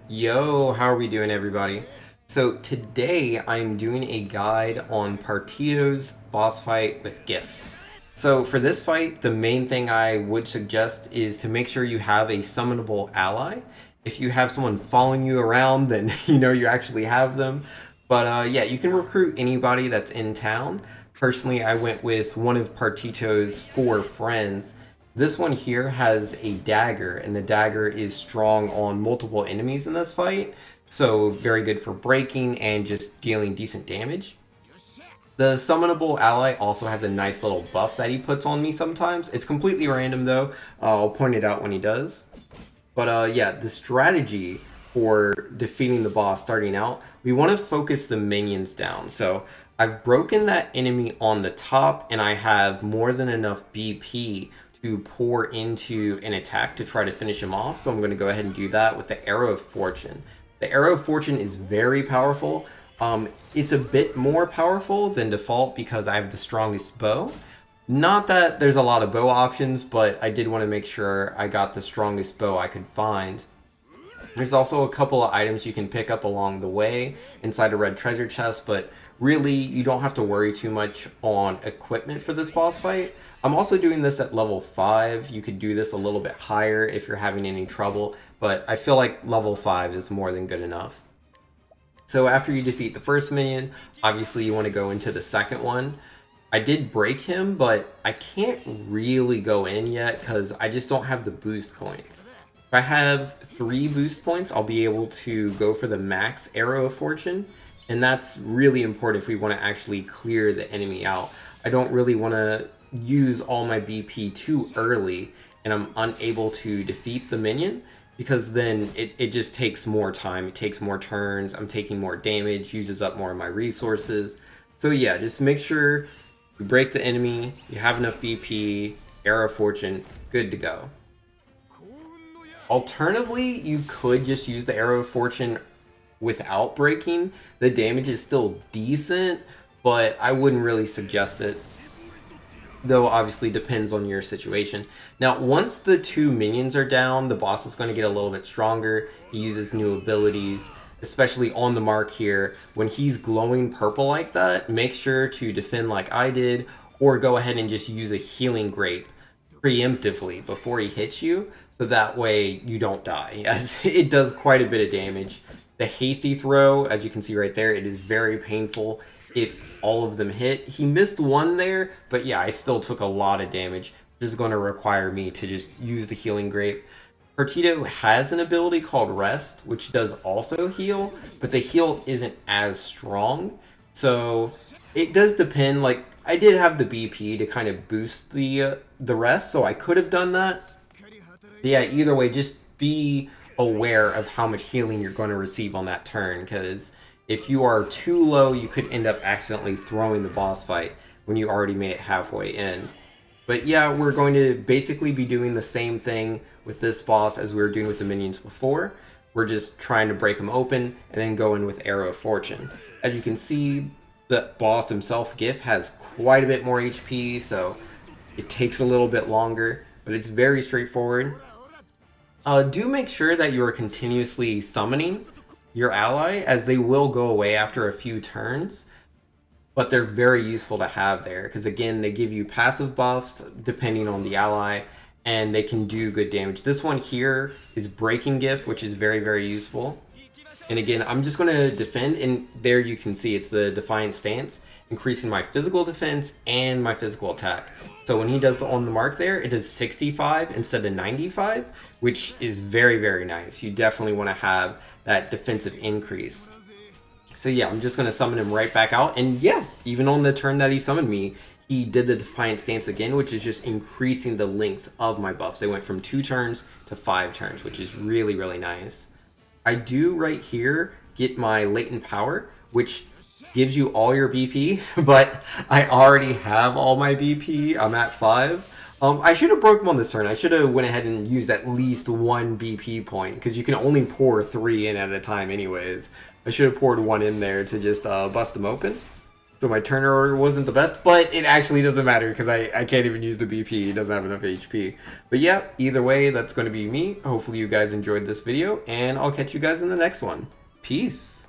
Yo, how are we doing, everybody? So today I'm doing a guide on Partitio's boss fight with Giff. So for this fight, the main thing I would suggest is to make sure you have a summonable ally. If you have someone following you around, then you know you actually have them. But yeah, you can recruit anybody that's in town. Personally, I went with one of Partitio's four friends. This one here has a dagger, and the dagger is strong on multiple enemies in this fight, so very good for breaking and just dealing decent damage. The summonable ally also has a nice little buff that he puts on me sometimes. It's completely random though. I'll point it out when he does. But yeah, the strategy for defeating the boss starting out, we want to focus the minions down. So I've broken that enemy on the top, and I have more than enough BP to pour into an attack to try to finish him off. So I'm going to go ahead and do that with the Arrow of Fortune. The Arrow of Fortune is very powerful. It's a bit more powerful than default because I have the strongest bow. Not that there's a lot of bow options, but I did want to make sure I got the strongest bow I could find. There's also a couple of items you can pick up along the way inside a red treasure chest, but really you don't have to worry too much on equipment for this boss fight. I'm also doing this at level 5. You could do this a little bit higher if you're having any trouble, but I feel like level 5 is more than good enough. So after you defeat the first minion, obviously you want to go into the second one. I did break him, but I can't really go in yet because I just don't have the boost points. If I have 3 boost points, I'll be able to go for the max Arrow of Fortune, and that's really important if we want to actually clear the enemy out. I don't really want to use all my BP too early and I'm unable to defeat the minion, because then it just takes more time. It takes more turns. I'm taking more damage, uses up more of my resources. So yeah, just make sure you break the enemy, you have enough BP, Arrow of Fortune, good to go. Alternatively, you could just use the Arrow of Fortune without breaking. The damage is still decent, but I wouldn't really suggest it. Though obviously depends on your situation. Now, once the 2 minions are down, the boss is going to get a little bit stronger. He uses new abilities, especially on the mark here. When he's glowing purple like that, make sure to defend like I did, or go ahead and just use a healing grape preemptively before he hits you, so that way you don't die, as it does quite a bit of damage. The hasty throw, as you can see right there, it is very painful if all of them hit. He missed one there, but yeah, I still took a lot of damage, which is going to require me to just use the healing grape. Partitio has an ability called Rest, which does also heal, but the heal isn't as strong. So it does depend. Like, I did have the BP to kind of boost the rest, so I could have done that. But yeah, either way, just be aware of how much healing you're going to receive on that turn, because if you are too low, you could end up accidentally throwing the boss fight when you already made it halfway in. But yeah, we're going to basically be doing the same thing with this boss as we were doing with the minions before. We're just trying to break them open and then go in with Arrow of Fortune. As you can see, the boss himself, Giff, has quite a bit more HP, so it takes a little bit longer, but it's very straightforward. Do make sure that you are continuously summoning your ally, as they will go away after a few turns, but they're very useful to have there because, again, they give you passive buffs depending on the ally, and they can do good damage. This one here is Breaking Gift, which is very, very useful. And again, I'm just going to defend, and there you can see it's the Defiant Stance, increasing my physical defense and my physical attack. So when he does the on the mark there, it does 65 instead of 95, which is very, very nice. You definitely want to have that defensive increase. So yeah, I'm just going to summon him right back out. And yeah, even on the turn that he summoned me, he did the Defiant Stance again, which is just increasing the length of my buffs. They went from 2 turns to 5 turns, which is really, really nice. I do right here get my Latent Power, which gives you all your BP, but I already have all my BP. I'm at 5. I should have broke them on this turn. I should have went ahead and used at least 1 BP point, because you can only pour 3 in at a time anyways. I should have poured 1 in there to just bust them open. So my Turner order wasn't the best, but it actually doesn't matter because I can't even use the BP. It doesn't have enough HP. But yeah, either way, that's going to be me. Hopefully you guys enjoyed this video, and I'll catch you guys in the next one. Peace.